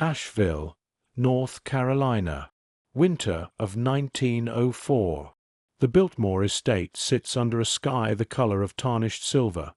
Asheville, North Carolina. Winter of 1904. The Biltmore Estate sits under a sky the color of tarnished silver,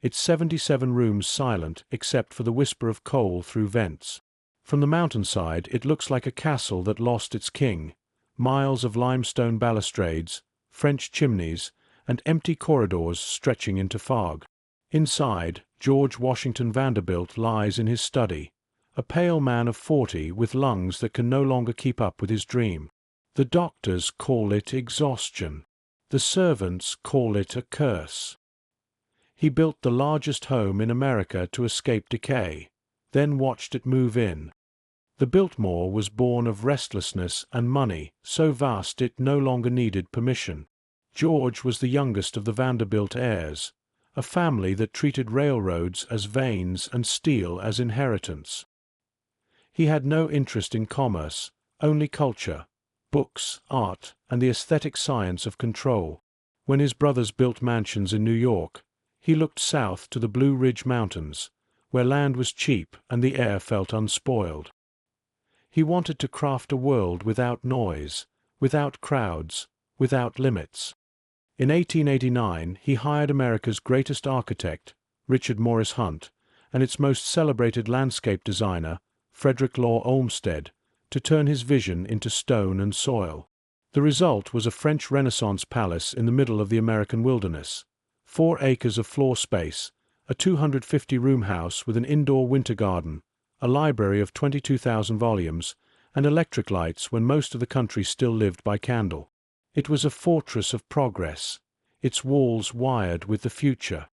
its 77 rooms silent except for the whisper of coal through vents. From the mountainside it looks like a castle that lost its king, miles of limestone balustrades, French chimneys, and empty corridors stretching into fog. Inside, George Washington Vanderbilt lies in his study, a pale man of 40 with lungs that can no longer keep up with his dream. The doctors call it exhaustion. The servants call it a curse. He built the largest home in America to escape decay, then watched it move in. The Biltmore was born of restlessness and money so vast it no longer needed permission. George was the youngest of the Vanderbilt heirs, a family that treated railroads as veins and steel as inheritance. He had no interest in commerce, only culture, books, art, and the aesthetic science of control. When his brothers built mansions in New York, he looked south to the Blue Ridge Mountains, where land was cheap and the air felt unspoiled. He wanted to craft a world without noise, without crowds, without limits. In 1889 he hired America's greatest architect, Richard Morris Hunt, and its most celebrated landscape designer, Frederick Law Olmsted, to turn his vision into stone and soil. The result was a French Renaissance palace in the middle of the American wilderness, 4 acres of floor space, a 250-room house with an indoor winter garden, a library of 22,000 volumes, and electric lights when most of the country still lived by candle. It was a fortress of progress, its walls wired with the future.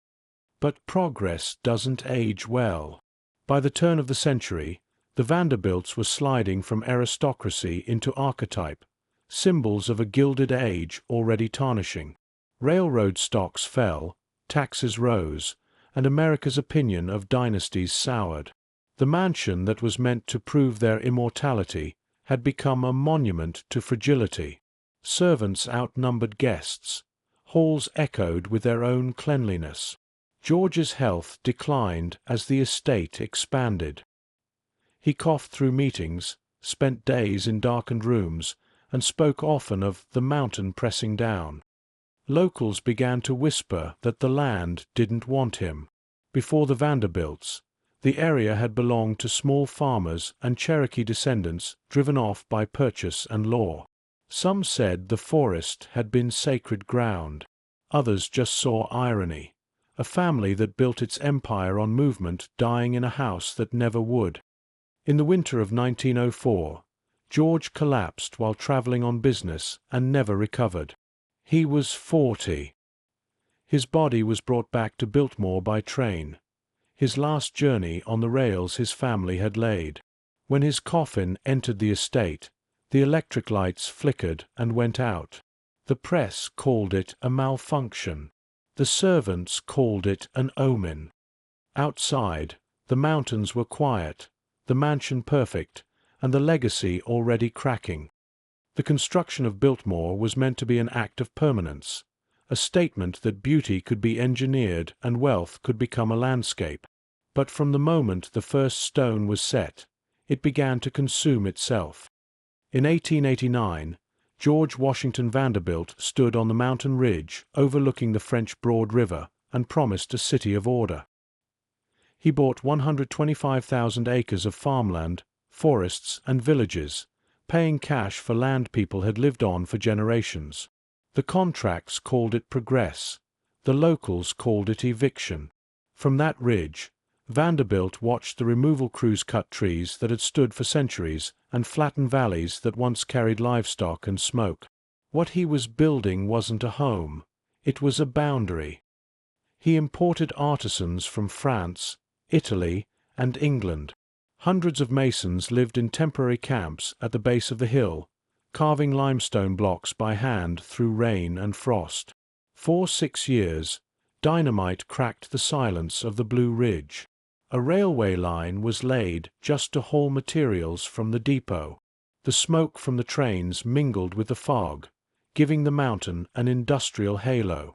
But progress doesn't age well. By the turn of the century, the Vanderbilts were sliding from aristocracy into archetype, symbols of a Gilded Age already tarnishing. Railroad stocks fell, taxes rose, and America's opinion of dynasties soured. The mansion that was meant to prove their immortality had become a monument to fragility. Servants outnumbered guests. Halls echoed with their own cleanliness. George's health declined as the estate expanded. He coughed through meetings, spent days in darkened rooms, and spoke often of the mountain pressing down. Locals began to whisper that the land didn't want him. Before the Vanderbilts, the area had belonged to small farmers and Cherokee descendants driven off by purchase and law. Some said the forest had been sacred ground. Others just saw irony, a family that built its empire on movement dying in a house that never would. In the winter of 1904, George collapsed while traveling on business and never recovered. He was 40. His body was brought back to Biltmore by train, his last journey on the rails his family had laid. When his coffin entered the estate, the electric lights flickered and went out. The press called it a malfunction. The servants called it an omen. Outside, the mountains were quiet, the mansion perfect, and the legacy already cracking. The construction of Biltmore was meant to be an act of permanence, a statement that beauty could be engineered and wealth could become a landscape. But from the moment the first stone was set, it began to consume itself. In 1889, George Washington Vanderbilt stood on the mountain ridge overlooking the French Broad River and promised a city of order. He bought 125,000 acres of farmland, forests, and villages, paying cash for land people had lived on for generations. The contracts called it progress. The locals called it eviction. From that ridge, Vanderbilt watched the removal crews cut trees that had stood for centuries and flatten valleys that once carried livestock and smoke. What he was building wasn't a home, it was a boundary. He imported artisans from France, Italy, and England. Hundreds of masons lived in temporary camps at the base of the hill, carving limestone blocks by hand through rain and frost. For 6 years, dynamite cracked the silence of the Blue Ridge. A railway line was laid just to haul materials from the depot. The smoke from the trains mingled with the fog, giving the mountain an industrial halo.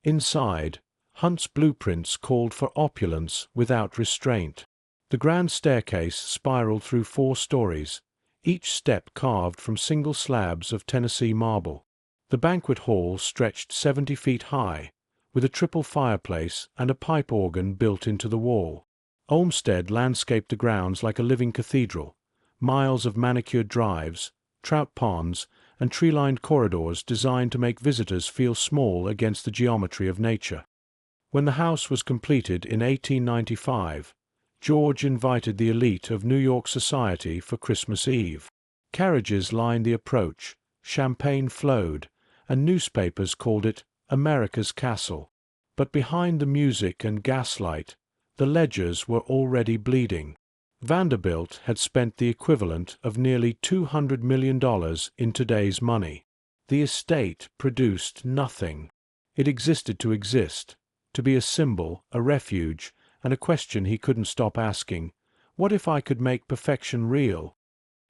Inside, Hunt's blueprints called for opulence without restraint. The grand staircase spiraled through 4 stories, each step carved from single slabs of Tennessee marble. The banquet hall stretched 70 feet high, with a triple fireplace and a pipe organ built into the wall. Olmsted landscaped the grounds like a living cathedral, miles of manicured drives, trout ponds, and tree-lined corridors designed to make visitors feel small against the geometry of nature. When the house was completed in 1895, George invited the elite of New York society for Christmas Eve. Carriages lined the approach, champagne flowed, and newspapers called it America's Castle. But behind the music and gaslight, the ledgers were already bleeding. Vanderbilt had spent the equivalent of nearly $200 million in today's money. The estate produced nothing. It existed to exist, to be a symbol, a refuge, and a question he couldn't stop asking: what if I could make perfection real?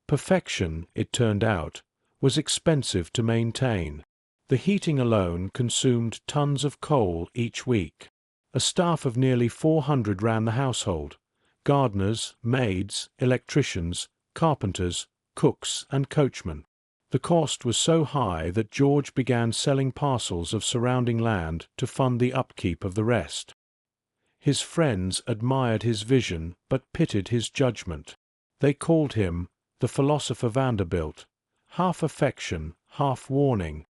Perfection, it turned out, was expensive to maintain. The heating alone consumed tons of coal each week. A staff of nearly 400 ran the household: gardeners, maids, electricians, carpenters, cooks, and coachmen. The cost was so high that George began selling parcels of surrounding land to fund the upkeep of the rest. His friends admired his vision but pitied his judgment. They called him the philosopher Vanderbilt, half affection, half warning.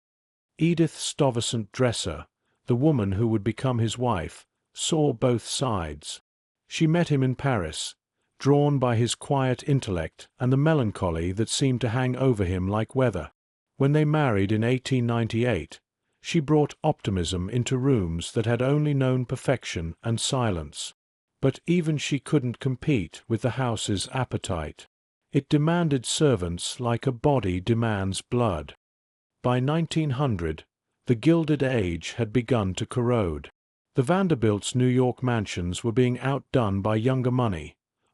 Edith Stuyvesant Dresser, the woman who would become his wife, saw both sides. She met him in Paris, drawn by his quiet intellect and the melancholy that seemed to hang over him like weather. When they married in 1898, she brought optimism into rooms that had only known perfection and silence. But even she couldn't compete with the house's appetite. It demanded servants like a body demands blood. By 1900, the Gilded Age had begun to corrode. The Vanderbilts' New York mansions were being outdone by younger money,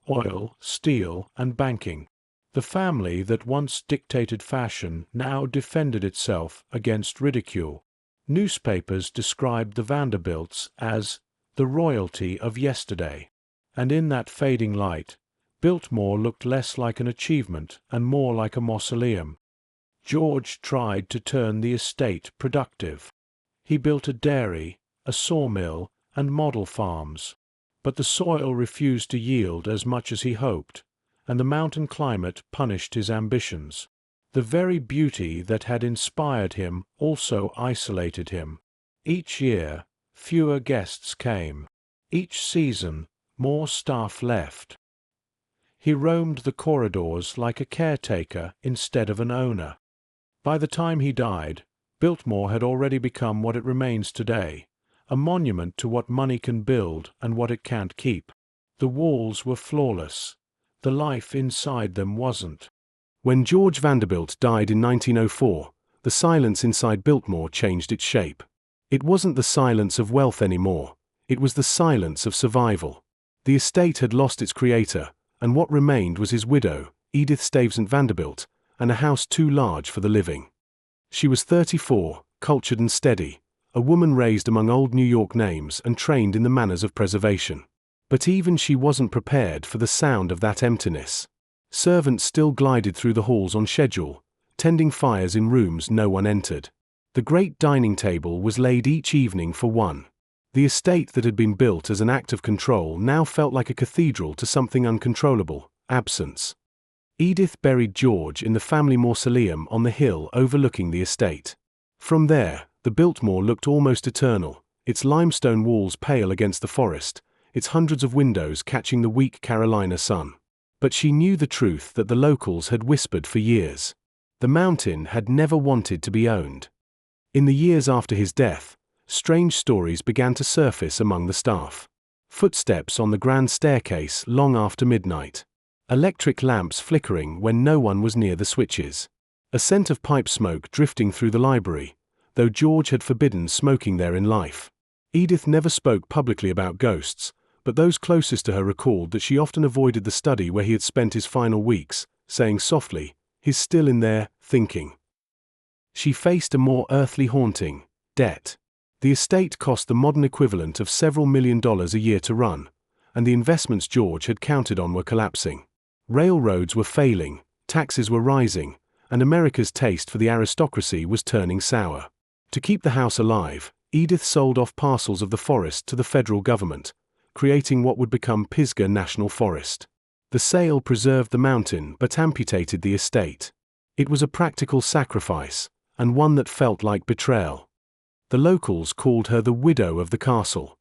oil, steel, and banking. The family that once dictated fashion now defended itself against ridicule. Newspapers described the Vanderbilts as the royalty of yesterday, and in that fading light, Biltmore looked less like an achievement and more like a mausoleum. George tried to turn the estate productive. He built a dairy, a sawmill, and model farms. But the soil refused to yield as much as he hoped, and the mountain climate punished his ambitions. The very beauty that had inspired him also isolated him. Each year, fewer guests came. Each season, more staff left. He roamed the corridors like a caretaker instead of an owner. By the time he died, Biltmore had already become what it remains today, a monument to what money can build and what it can't keep. The walls were flawless. The life inside them wasn't. When George Vanderbilt died in 1904, the silence inside Biltmore changed its shape. It wasn't the silence of wealth anymore. It was the silence of survival. The estate had lost its creator, and what remained was his widow, Edith Stuyvesant Vanderbilt, and a house too large for the living. She was 34, cultured and steady, a woman raised among old New York names and trained in the manners of preservation. But even she wasn't prepared for the sound of that emptiness. Servants still glided through the halls on schedule, tending fires in rooms no one entered. The great dining table was laid each evening for one. The estate that had been built as an act of control now felt like a cathedral to something uncontrollable: absence. Edith buried George in the family mausoleum on the hill overlooking the estate. From there, the Biltmore looked almost eternal, its limestone walls pale against the forest, its hundreds of windows catching the weak Carolina sun. But she knew the truth that the locals had whispered for years. The mountain had never wanted to be owned. In the years after his death, strange stories began to surface among the staff. Footsteps on the grand staircase long after midnight. Electric lamps flickering when no one was near the switches. A scent of pipe smoke drifting through the library, though George had forbidden smoking there in life. Edith never spoke publicly about ghosts, but those closest to her recalled that she often avoided the study where he had spent his final weeks, saying softly, "He's still in there, thinking." She faced a more earthly haunting: debt. The estate cost the modern equivalent of several $1 million a year to run, and the investments George had counted on were collapsing. Railroads were failing, taxes were rising, and America's taste for the aristocracy was turning sour. To keep the house alive, Edith sold off parcels of the forest to the federal government, creating what would become Pisgah National Forest. The sale preserved the mountain but amputated the estate. It was a practical sacrifice, and one that felt like betrayal. The locals called her the widow of the castle.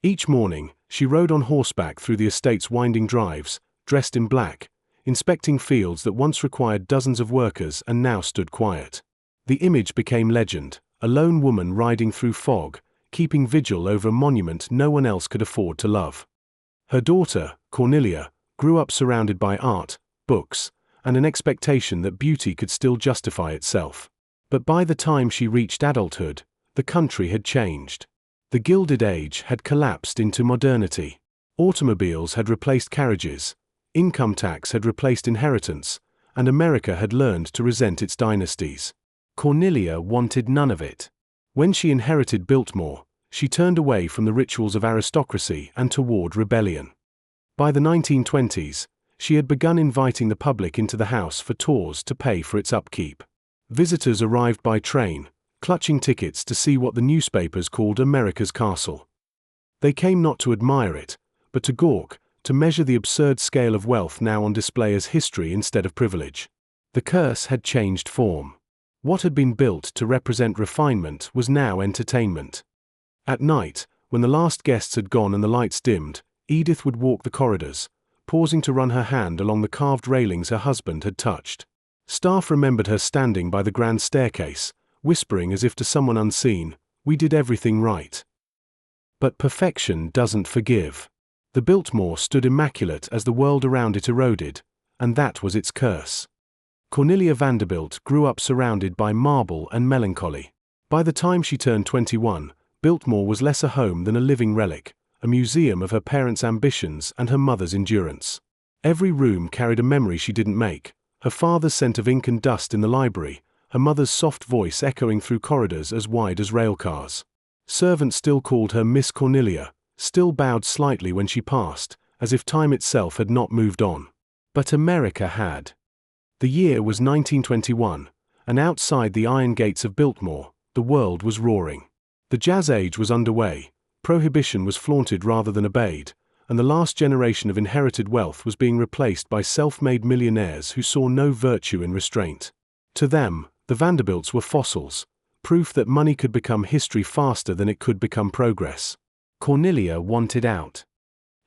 Each morning, she rode on horseback through the estate's winding drives, dressed in black, inspecting fields that once required dozens of workers and now stood quiet. The image became legend, a lone woman riding through fog, keeping vigil over a monument no one else could afford to love. Her daughter, Cornelia, grew up surrounded by art, books, and an expectation that beauty could still justify itself. But by the time she reached adulthood, the country had changed. The Gilded Age had collapsed into modernity. Automobiles had replaced carriages, income tax had replaced inheritance, and America had learned to resent its dynasties. Cornelia wanted none of it. When she inherited Biltmore, she turned away from the rituals of aristocracy and toward rebellion. By the 1920s, she had begun inviting the public into the house for tours to pay for its upkeep. Visitors arrived by train, clutching tickets to see what the newspapers called America's castle. They came not to admire it, but to gawk, to measure the absurd scale of wealth now on display as history instead of privilege. The curse had changed form. What had been built to represent refinement was now entertainment. At night, when the last guests had gone and the lights dimmed, Edith would walk the corridors, pausing to run her hand along the carved railings her husband had touched. Staff remembered her standing by the grand staircase, whispering as if to someone unseen, "We did everything right." But perfection doesn't forgive. The Biltmore stood immaculate as the world around it eroded, and that was its curse. Cornelia Vanderbilt grew up surrounded by marble and melancholy. By the time she turned 21, Biltmore was less a home than a living relic, a museum of her parents' ambitions and her mother's endurance. Every room carried a memory she didn't make, her father's scent of ink and dust in the library, her mother's soft voice echoing through corridors as wide as railcars. Servants still called her Miss Cornelia, still bowed slightly when she passed, as if time itself had not moved on. But America had. The year was 1921, and outside the iron gates of Biltmore, the world was roaring. The Jazz Age was underway, prohibition was flaunted rather than obeyed, and the last generation of inherited wealth was being replaced by self-made millionaires who saw no virtue in restraint. To them, the Vanderbilts were fossils, proof that money could become history faster than it could become progress. Cornelia wanted out.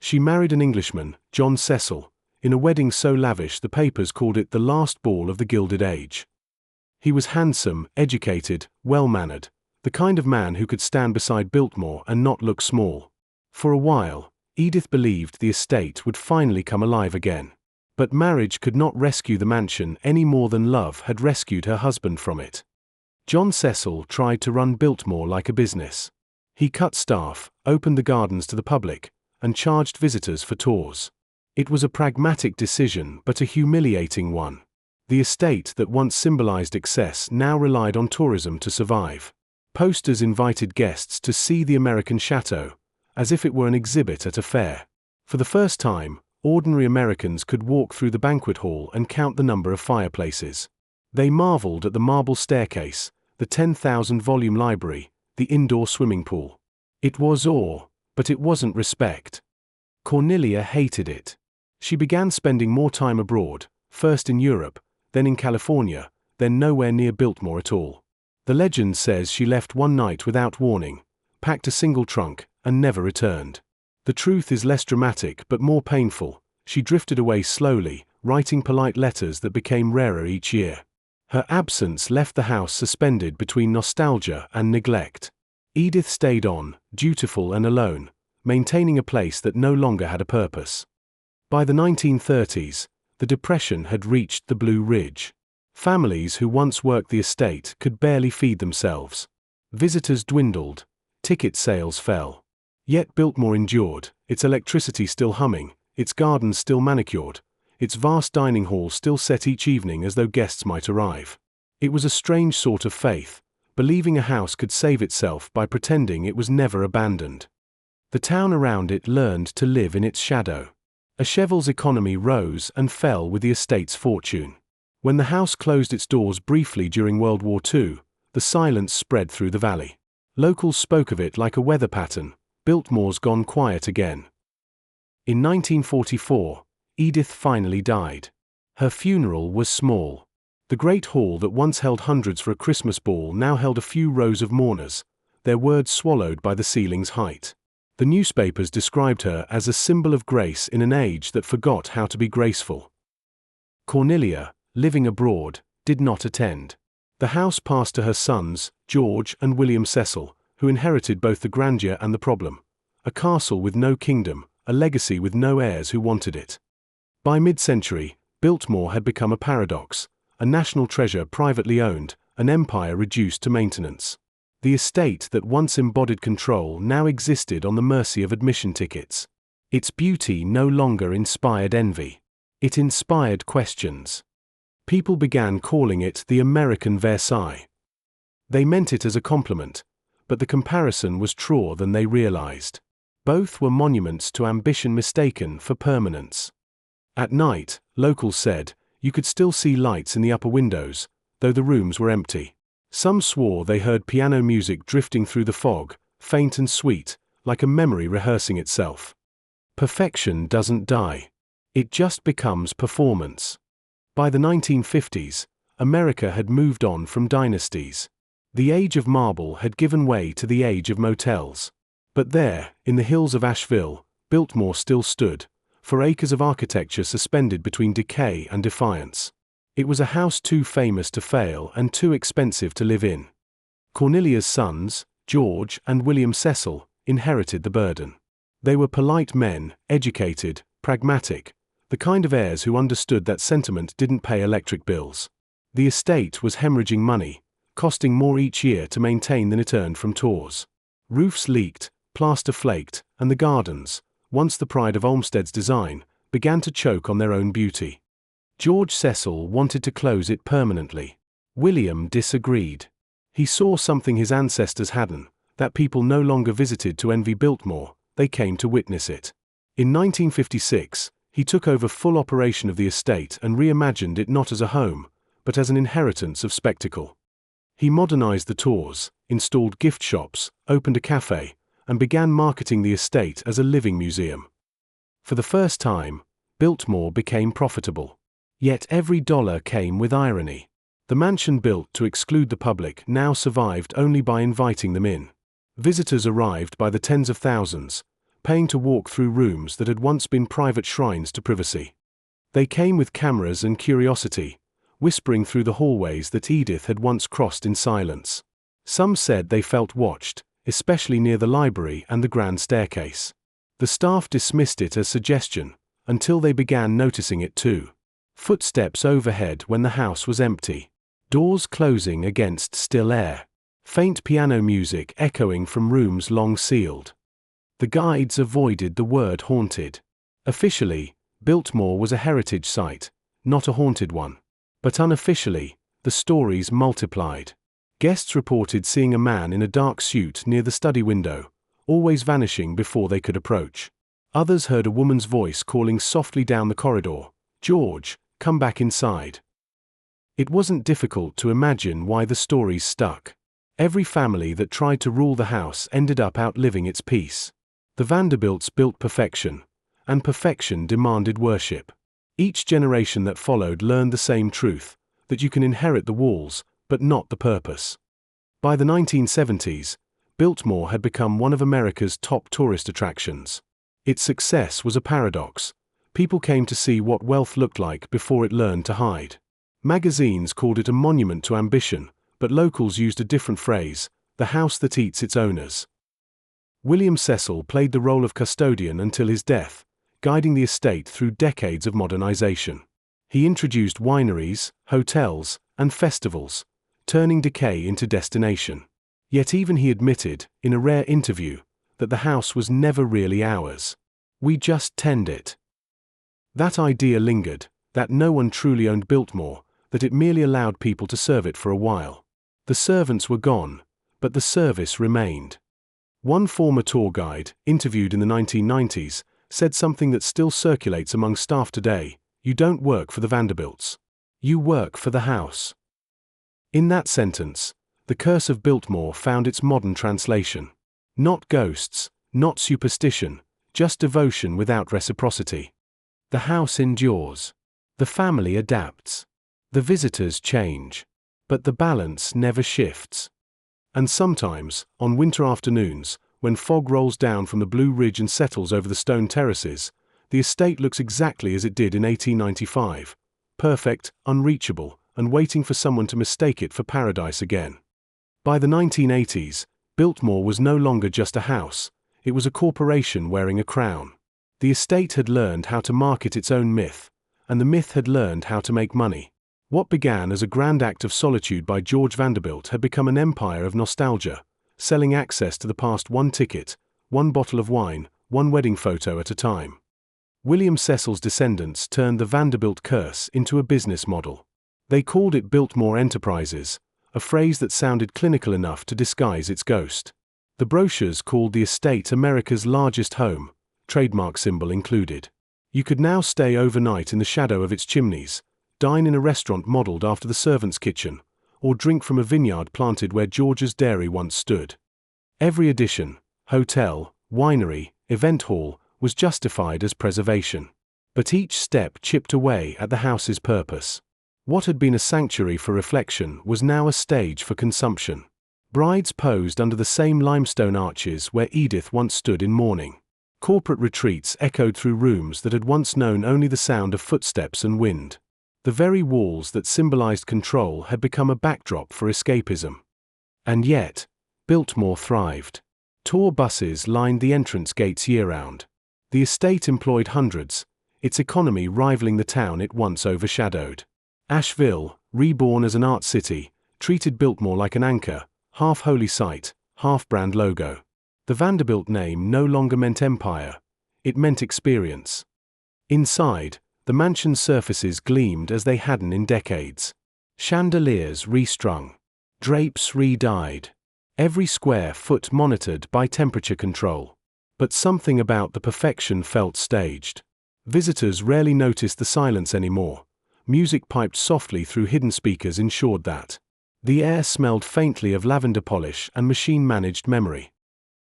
She married an Englishman, John Cecil, in a wedding so lavish the papers called it the last ball of the Gilded Age. He was handsome, educated, well-mannered, the kind of man who could stand beside Biltmore and not look small. For a while, Edith believed the estate would finally come alive again. But marriage could not rescue the mansion any more than love had rescued her husband from it. John Cecil tried to run Biltmore like a business. He cut staff, opened the gardens to the public, and charged visitors for tours. It was a pragmatic decision but a humiliating one. The estate that once symbolized excess now relied on tourism to survive. Posters invited guests to see the American chateau, as if it were an exhibit at a fair. For the first time, ordinary Americans could walk through the banquet hall and count the number of fireplaces. They marveled at the marble staircase, the 10,000-volume library, the indoor swimming pool. It was awe, but it wasn't respect. Cornelia hated it. She began spending more time abroad, first in Europe, then in California, then nowhere near Biltmore at all. The legend says she left one night without warning, packed a single trunk, and never returned. The truth is less dramatic but more painful. She drifted away slowly, writing polite letters that became rarer each year. Her absence left the house suspended between nostalgia and neglect. Edith stayed on, dutiful and alone, maintaining a place that no longer had a purpose. By the 1930s, the Depression had reached the Blue Ridge. Families who once worked the estate could barely feed themselves. Visitors dwindled, ticket sales fell. Yet Biltmore endured, its electricity still humming, its gardens still manicured, its vast dining hall still set each evening as though guests might arrive. It was a strange sort of faith, believing a house could save itself by pretending it was never abandoned. The town around it learned to live in its shadow. Asheville's economy rose and fell with the estate's fortune. When the house closed its doors briefly during World War II, the silence spread through the valley. Locals spoke of it like a weather pattern. Biltmore's gone quiet again. In 1944, Edith finally died. Her funeral was small. The great hall that once held hundreds for a Christmas ball now held a few rows of mourners, their words swallowed by the ceiling's height. The newspapers described her as a symbol of grace in an age that forgot how to be graceful. Cornelia, living abroad, did not attend. The house passed to her sons, George and William Cecil, who inherited both the grandeur and the problem. A castle with no kingdom, a legacy with no heirs who wanted it. By mid-century, Biltmore had become a paradox, a national treasure privately owned, an empire reduced to maintenance. The estate that once embodied control now existed on the mercy of admission tickets. Its beauty no longer inspired envy. It inspired questions. People began calling it the American Versailles. They meant it as a compliment, but the comparison was truer than they realized. Both were monuments to ambition mistaken for permanence. At night, locals said, you could still see lights in the upper windows, though the rooms were empty. Some swore they heard piano music drifting through the fog, faint and sweet, like a memory rehearsing itself. Perfection doesn't die. It just becomes performance. By the 1950s, America had moved on from dynasties. The age of marble had given way to the age of motels. But there, in the hills of Asheville, Biltmore still stood, for acres of architecture suspended between decay and defiance. It was a house too famous to fail and too expensive to live in. Cornelia's sons, George and William Cecil, inherited the burden. They were polite men, educated, pragmatic, the kind of heirs who understood that sentiment didn't pay electric bills. The estate was hemorrhaging money, costing more each year to maintain than it earned from tours. Roofs leaked, plaster flaked, and the gardens, once the pride of Olmsted's design, began to choke on their own beauty. George Cecil wanted to close it permanently. William disagreed. He saw something his ancestors hadn't, that people no longer visited to envy Biltmore, they came to witness it. In 1956, he took over full operation of the estate and reimagined it not as a home, but as an inheritance of spectacle. He modernized the tours, installed gift shops, opened a cafe, and began marketing the estate as a living museum. For the first time, Biltmore became profitable. Yet every dollar came with irony. The mansion built to exclude the public now survived only by inviting them in. Visitors arrived by the tens of thousands, paying to walk through rooms that had once been private shrines to privacy. They came with cameras and curiosity, whispering through the hallways that Edith had once crossed in silence. Some said they felt watched, especially near the library and the grand staircase. The staff dismissed it as suggestion, until they began noticing it too. Footsteps overhead when the house was empty. Doors closing against still air. Faint piano music echoing from rooms long sealed. The guides avoided the word haunted. Officially, Biltmore was a heritage site, not a haunted one. But unofficially, the stories multiplied. Guests reported seeing a man in a dark suit near the study window, always vanishing before they could approach. Others heard a woman's voice calling softly down the corridor, "George, come back inside." It wasn't difficult to imagine why the stories stuck. Every family that tried to rule the house ended up outliving its peace. The Vanderbilts built perfection, and perfection demanded worship. Each generation that followed learned the same truth, that you can inherit the walls, but not the purpose. By the 1970s, Biltmore had become one of America's top tourist attractions. Its success was a paradox. People came to see what wealth looked like before it learned to hide. Magazines called it a monument to ambition, but locals used a different phrase, the house that eats its owners. William Cecil played the role of custodian until his death, guiding the estate through decades of modernization. He introduced wineries, hotels, and festivals, turning decay into destination. Yet even he admitted, in a rare interview, that the house was never really ours. We just tend it. That idea lingered, that no one truly owned Biltmore, that it merely allowed people to serve it for a while. The servants were gone, but the service remained. One former tour guide, interviewed in the 1990s, said something that still circulates among staff today: "You don't work for the Vanderbilts. You work for the house." In that sentence, the curse of Biltmore found its modern translation. Not ghosts, not superstition, just devotion without reciprocity. The house endures. The family adapts. The visitors change. But the balance never shifts. And sometimes, on winter afternoons, when fog rolls down from the Blue Ridge and settles over the stone terraces, the estate looks exactly as it did in 1895, perfect, unreachable, and waiting for someone to mistake it for paradise again. By the 1980s, Biltmore was no longer just a house, it was a corporation wearing a crown. The estate had learned how to market its own myth, and the myth had learned how to make money. What began as a grand act of solitude by George Vanderbilt had become an empire of nostalgia, selling access to the past one ticket, one bottle of wine, one wedding photo at a time. William Cecil's descendants turned the Vanderbilt curse into a business model. They called it Biltmore Enterprises, a phrase that sounded clinical enough to disguise its ghost. The brochures called the estate America's largest home, trademark symbol included. You could now stay overnight in the shadow of its chimneys, dine in a restaurant modeled after the servant's kitchen, or drink from a vineyard planted where George's dairy once stood. Every addition, hotel, winery, event hall, was justified as preservation. But each step chipped away at the house's purpose. What had been a sanctuary for reflection was now a stage for consumption. Brides posed under the same limestone arches where Edith once stood in mourning. Corporate retreats echoed through rooms that had once known only the sound of footsteps and wind. The very walls that symbolized control had become a backdrop for escapism. And yet, Biltmore thrived. Tour buses lined the entrance gates year-round. The estate employed hundreds, its economy rivaling the town it once overshadowed. Asheville, reborn as an art city, treated Biltmore like an anchor, half holy site, half brand logo. The Vanderbilt name no longer meant empire, it meant experience. Inside, the mansion's surfaces gleamed as they hadn't in decades. Chandeliers restrung. Drapes re-dyed. Every square foot monitored by temperature control. But something about the perfection felt staged. Visitors rarely noticed the silence anymore. Music piped softly through hidden speakers ensured that. The air smelled faintly of lavender polish and machine-managed memory.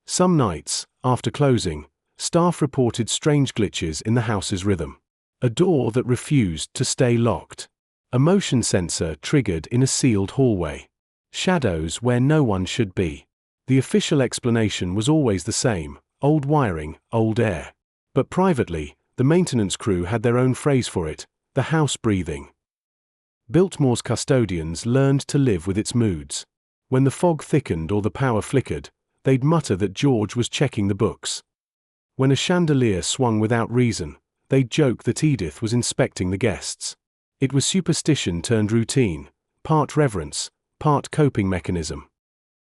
Some nights, after closing, staff reported strange glitches in the house's rhythm. A door that refused to stay locked. A motion sensor triggered in a sealed hallway. Shadows where no one should be. The official explanation was always the same: old wiring, old air. But privately, the maintenance crew had their own phrase for it: the house breathing. Biltmore's custodians learned to live with its moods. When the fog thickened or the power flickered, they'd mutter that George was checking the books. When a chandelier swung without reason, they'd joke that Edith was inspecting the guests. It was superstition turned routine, part reverence, part coping mechanism.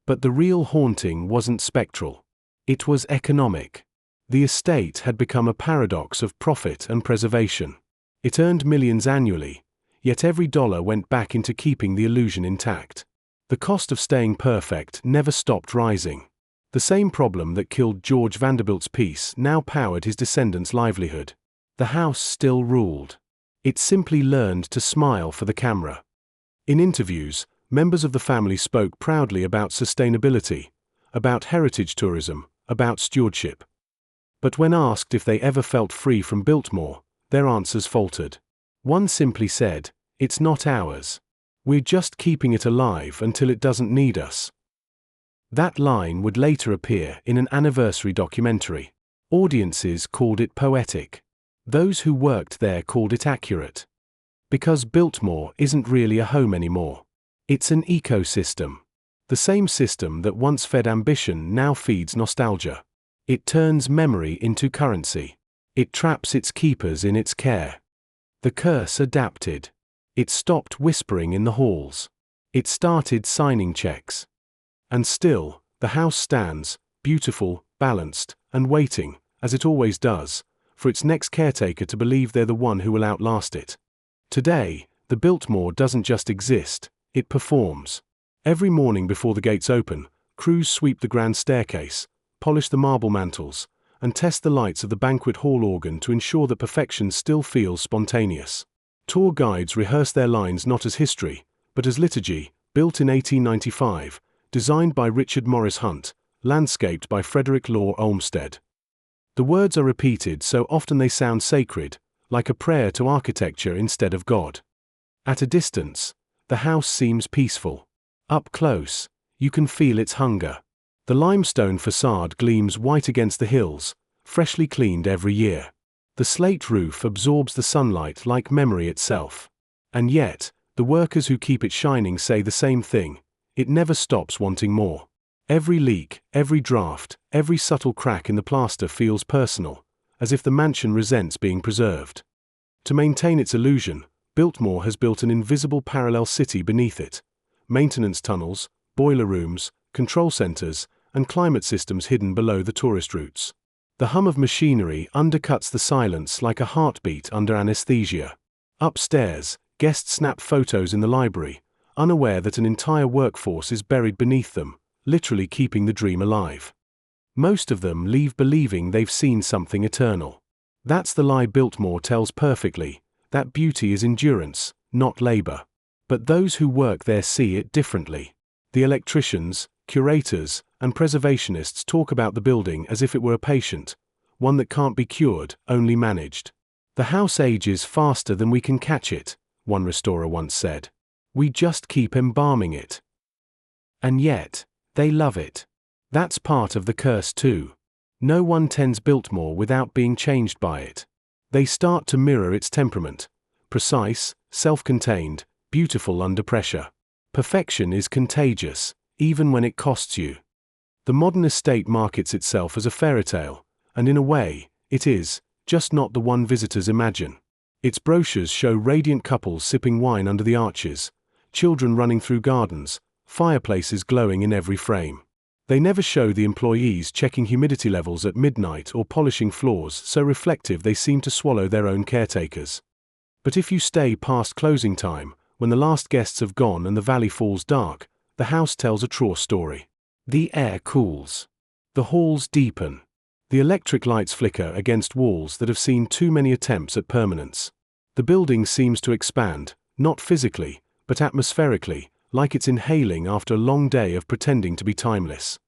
But the real haunting wasn't spectral. It was economic. The estate had become a paradox of profit and preservation. It earned millions annually, yet every dollar went back into keeping the illusion intact. The cost of staying perfect never stopped rising. The same problem that killed George Vanderbilt's peace now powered his descendants' livelihood. The house still ruled. It simply learned to smile for the camera. In interviews, members of the family spoke proudly about sustainability, about heritage tourism, about stewardship. But when asked if they ever felt free from Biltmore, their answers faltered. One simply said, "It's not ours. We're just keeping it alive until it doesn't need us." That line would later appear in an anniversary documentary. Audiences called it poetic. Those who worked there called it accurate. Because Biltmore isn't really a home anymore. It's an ecosystem. The same system that once fed ambition now feeds nostalgia. It turns memory into currency. It traps its keepers in its care. The curse adapted. It stopped whispering in the halls. It started signing checks. And still, the house stands, beautiful, balanced, and waiting, as it always does, for its next caretaker to believe they're the one who will outlast it. Today, the Biltmore doesn't just exist, it performs. Every morning before the gates open, crews sweep the grand staircase, polish the marble mantels, and test the lights of the banquet hall organ to ensure that perfection still feels spontaneous. Tour guides rehearse their lines not as history, but as liturgy, built in 1895, designed by Richard Morris Hunt, landscaped by Frederick Law Olmsted. The words are repeated so often they sound sacred, like a prayer to architecture instead of God. At a distance, the house seems peaceful. Up close, you can feel its hunger. The limestone facade gleams white against the hills, freshly cleaned every year. The slate roof absorbs the sunlight like memory itself. And yet, the workers who keep it shining say the same thing: it never stops wanting more. Every leak, every draft, every subtle crack in the plaster feels personal, as if the mansion resents being preserved. To maintain its illusion, Biltmore has built an invisible parallel city beneath it. Maintenance tunnels, boiler rooms, control centers, and climate systems hidden below the tourist routes. The hum of machinery undercuts the silence like a heartbeat under anesthesia. Upstairs, guests snap photos in the library, unaware that an entire workforce is buried beneath them, literally keeping the dream alive. Most of them leave believing they've seen something eternal. That's the lie Biltmore tells perfectly, that beauty is endurance, not labor. But those who work there see it differently. The electricians, curators, and preservationists talk about the building as if it were a patient, one that can't be cured, only managed. The house ages faster than we can catch it, one restorer once said. We just keep embalming it. And yet, they love it. That's part of the curse too. No one tends Biltmore without being changed by it. They start to mirror its temperament. Precise, self-contained, beautiful under pressure. Perfection is contagious, even when it costs you. The modern estate markets itself as a fairytale, and in a way, it is, just not the one visitors imagine. Its brochures show radiant couples sipping wine under the arches, children running through gardens, fireplaces glowing in every frame. They never show the employees checking humidity levels at midnight or polishing floors so reflective they seem to swallow their own caretakers. But if you stay past closing time, when the last guests have gone and the valley falls dark, the house tells a true story. The air cools. The halls deepen. The electric lights flicker against walls that have seen too many attempts at permanence. The building seems to expand, not physically, but atmospherically, like it's inhaling after a long day of pretending to be timeless.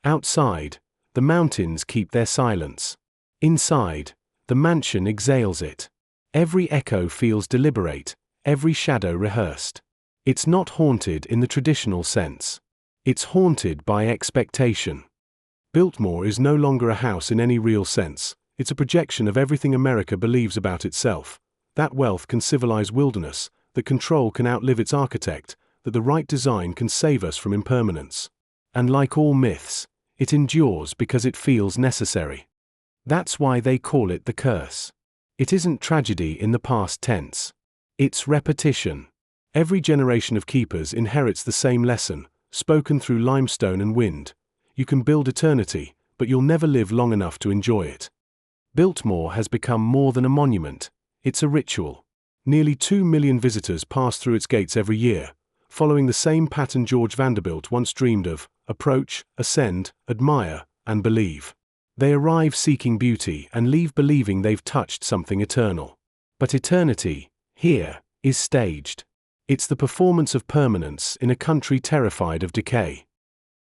Outside, the mountains keep their silence. Inside, the mansion exhales it. Every echo feels deliberate, every shadow rehearsed. It's not haunted in the traditional sense. It's haunted by expectation. Biltmore is no longer a house in any real sense. It's a projection of everything America believes about itself. That wealth can civilize wilderness, that control can outlive its architect, that the right design can save us from impermanence. And like all myths, it endures because it feels necessary. That's why they call it the curse. It isn't tragedy in the past tense. It's repetition. Every generation of keepers inherits the same lesson, spoken through limestone and wind. You can build eternity, but you'll never live long enough to enjoy it. Biltmore has become more than a monument. It's a ritual. Nearly 2 million visitors pass through its gates every year, following the same pattern George Vanderbilt once dreamed of: approach, ascend, admire, and believe. They arrive seeking beauty and leave believing they've touched something eternal. But eternity, here, is staged. It's the performance of permanence in a country terrified of decay.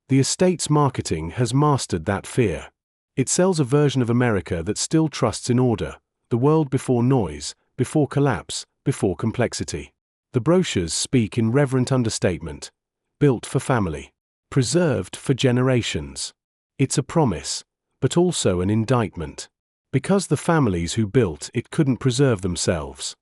The estate's marketing has mastered that fear. It sells a version of America that still trusts in order, the world before noise, before collapse, before complexity. The brochures speak in reverent understatement. Built for family. Preserved for generations. It's a promise, but also an indictment. Because the families who built it couldn't preserve themselves.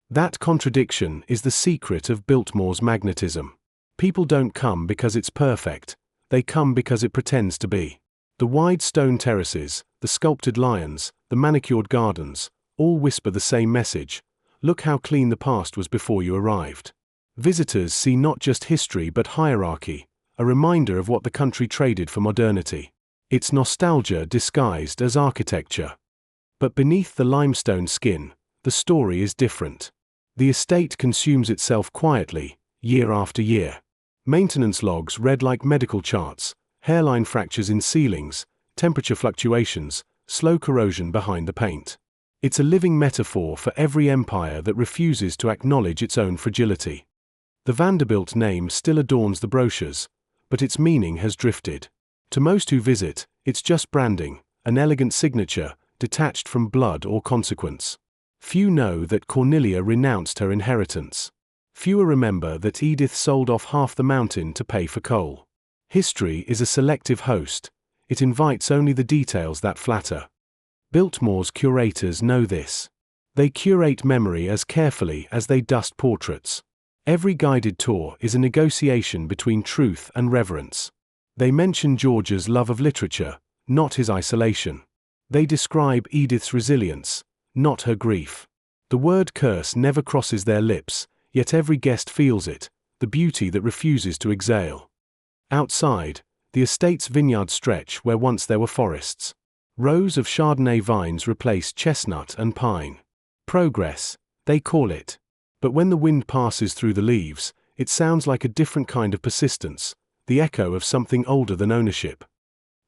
That contradiction is the secret of Biltmore's magnetism. People don't come because it's perfect. They come because it pretends to be. The wide stone terraces, the sculpted lions, the manicured gardens, all whisper the same message. Look how clean the past was before you arrived. Visitors see not just history but hierarchy, a reminder of what the country traded for modernity. It's nostalgia disguised as architecture. But beneath the limestone skin, the story is different. The estate consumes itself quietly, year after year. Maintenance logs read like medical charts, hairline fractures in ceilings, temperature fluctuations, slow corrosion behind the paint. It's a living metaphor for every empire that refuses to acknowledge its own fragility. The Vanderbilt name still adorns the brochures, but its meaning has drifted. To most who visit, it's just branding, an elegant signature, detached from blood or consequence. Few know that Cornelia renounced her inheritance. Fewer remember that Edith sold off half the mountain to pay for coal. History is a selective host. It invites only the details that flatter. Biltmore's curators know this. They curate memory as carefully as they dust portraits. Every guided tour is a negotiation between truth and reverence. They mention George's love of literature, not his isolation. They describe Edith's resilience, not her grief. The word curse never crosses their lips, yet every guest feels it, the beauty that refuses to exhale. Outside, the estate's vineyards stretch where once there were forests. Rows of Chardonnay vines replace chestnut and pine. Progress, they call it. But when the wind passes through the leaves, it sounds like a different kind of persistence, the echo of something older than ownership.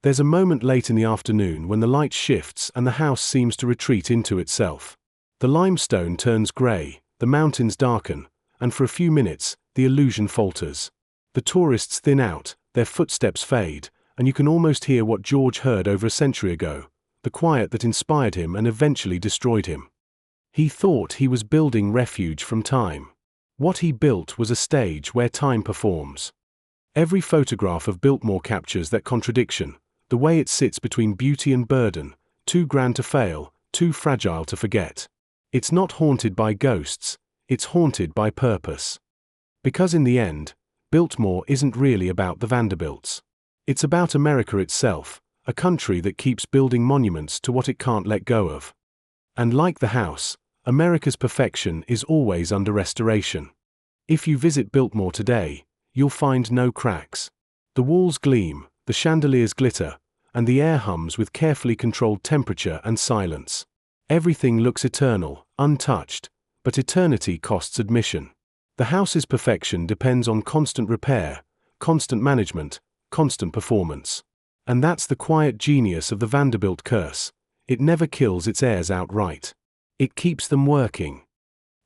There's a moment late in the afternoon when the light shifts and the house seems to retreat into itself. The limestone turns grey, the mountains darken, and for a few minutes, the illusion falters. The tourists thin out, their footsteps fade, and you can almost hear what George heard over a century ago, the quiet that inspired him and eventually destroyed him. He thought he was building refuge from time. What he built was a stage where time performs. Every photograph of Biltmore captures that contradiction, the way it sits between beauty and burden, too grand to fail, too fragile to forget. It's not haunted by ghosts, it's haunted by purpose. Because in the end, Biltmore isn't really about the Vanderbilts. It's about America itself, a country that keeps building monuments to what it can't let go of. And like the house, America's perfection is always under restoration. If you visit Biltmore today, you'll find no cracks. The walls gleam, the chandeliers glitter, and the air hums with carefully controlled temperature and silence. Everything looks eternal, untouched, but eternity costs admission. The house's perfection depends on constant repair, constant management, constant performance. And that's the quiet genius of the Vanderbilt curse. It never kills its heirs outright. It keeps them working.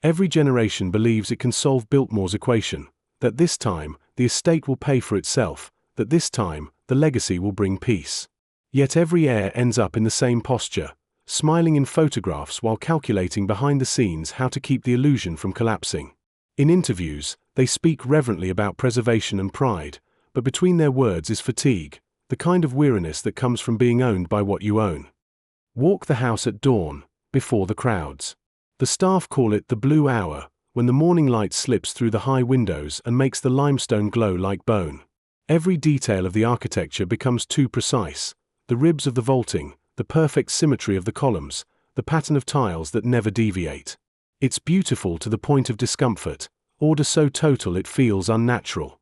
Every generation believes it can solve Biltmore's equation, that this time, the estate will pay for itself, that this time, the legacy will bring peace. Yet every heir ends up in the same posture, smiling in photographs while calculating behind the scenes how to keep the illusion from collapsing. In interviews, they speak reverently about preservation and pride, but between their words is fatigue, the kind of weariness that comes from being owned by what you own. Walk the house at dawn, before the crowds. The staff call it the blue hour, when the morning light slips through the high windows and makes the limestone glow like bone. Every detail of the architecture becomes too precise, the ribs of the vaulting, the perfect symmetry of the columns, the pattern of tiles that never deviate. It's beautiful to the point of discomfort, order so total it feels unnatural.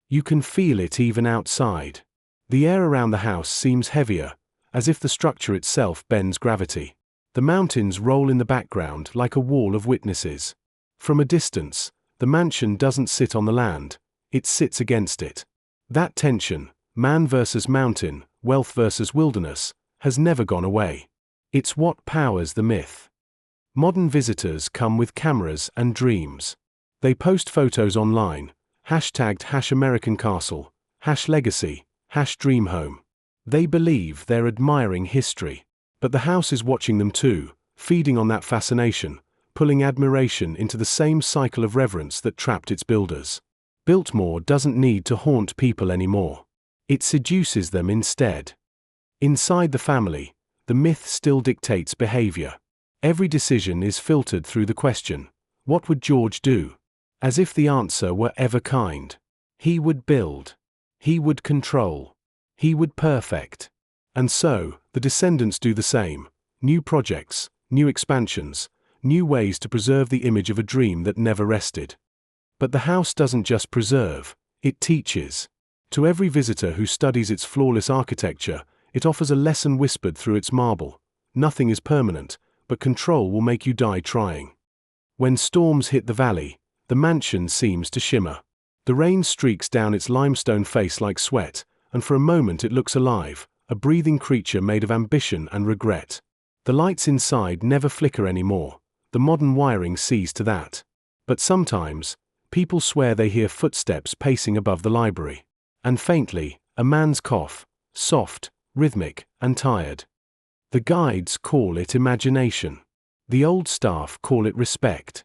You can feel it even outside. The air around the house seems heavier, as if the structure itself bends gravity. The mountains roll in the background like a wall of witnesses. From a distance, the mansion doesn't sit on the land, it sits against it. That tension, man versus mountain, wealth versus wilderness, has never gone away. It's what powers the myth. Modern visitors come with cameras and dreams. They post photos online, hashtagged #AmericanCastle, #Legacy, #DreamHome. They believe they're admiring history. But the house is watching them too, feeding on that fascination, pulling admiration into the same cycle of reverence that trapped its builders. Biltmore doesn't need to haunt people anymore. It seduces them instead. Inside the family, the myth still dictates behavior. Every decision is filtered through the question, what would George do? As if the answer were ever kind. He would build. He would control. He would perfect. And so, the descendants do the same. New projects, new expansions, new ways to preserve the image of a dream that never rested. But the house doesn't just preserve, it teaches. To every visitor who studies its flawless architecture, it offers a lesson whispered through its marble. Nothing is permanent, but control will make you die trying. When storms hit the valley, the mansion seems to shimmer. The rain streaks down its limestone face like sweat, and for a moment it looks alive, a breathing creature made of ambition and regret. The lights inside never flicker anymore, the modern wiring sees to that. But sometimes, people swear they hear footsteps pacing above the library. And faintly, a man's cough, soft, rhythmic, and tired. The guides call it imagination. The old staff call it respect.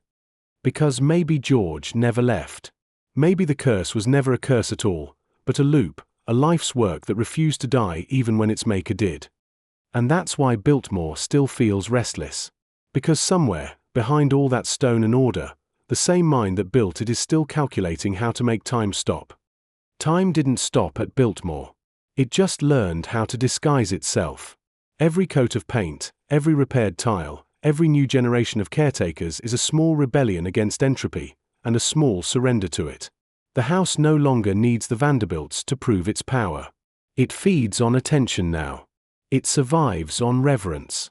Because maybe George never left. Maybe the curse was never a curse at all, but a loop, a life's work that refused to die even when its maker did. And that's why Biltmore still feels restless. Because somewhere, behind all that stone and order, the same mind that built it is still calculating how to make time stop. Time didn't stop at Biltmore. It just learned how to disguise itself. Every coat of paint, every repaired tile, every new generation of caretakers is a small rebellion against entropy, and a small surrender to it. The house no longer needs the Vanderbilts to prove its power. It feeds on attention now. It survives on reverence.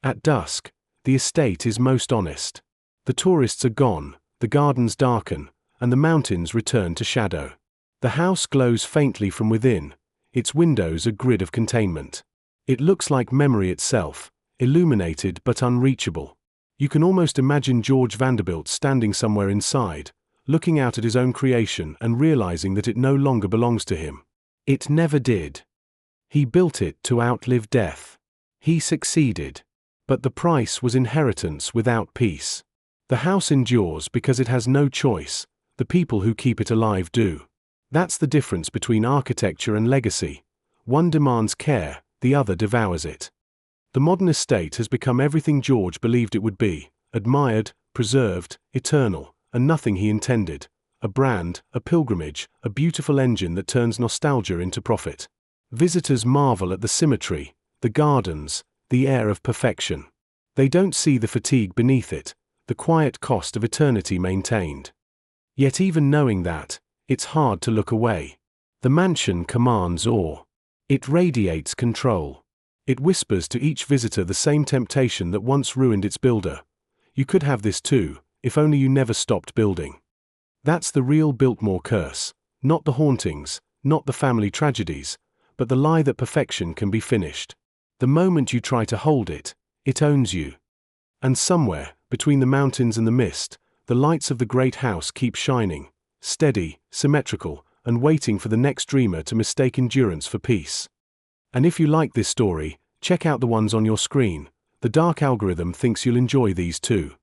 At dusk, the estate is most honest. The tourists are gone, the gardens darken, and the mountains return to shadow. The house glows faintly from within, its windows a grid of containment. It looks like memory itself, illuminated but unreachable. You can almost imagine George Vanderbilt standing somewhere inside, looking out at his own creation and realizing that it no longer belongs to him. It never did. He built it to outlive death. He succeeded. But the price was inheritance without peace. The house endures because it has no choice, the people who keep it alive do. That's the difference between architecture and legacy. One demands care, the other devours it. The modern estate has become everything George believed it would be, admired, preserved, eternal, and nothing he intended. A brand, a pilgrimage, a beautiful engine that turns nostalgia into profit. Visitors marvel at the symmetry, the gardens, the air of perfection. They don't see the fatigue beneath it, the quiet cost of eternity maintained. Yet even knowing that, it's hard to look away. The mansion commands awe. It radiates control. It whispers to each visitor the same temptation that once ruined its builder. You could have this too, if only you never stopped building. That's the real Biltmore curse, not the hauntings, not the family tragedies, but the lie that perfection can be finished. The moment you try to hold it, it owns you. And somewhere, between the mountains and the mist, the lights of the great house keep shining, steady, symmetrical, and waiting for the next dreamer to mistake endurance for peace. And if you like this story, check out the ones on your screen. The dark algorithm thinks you'll enjoy these too.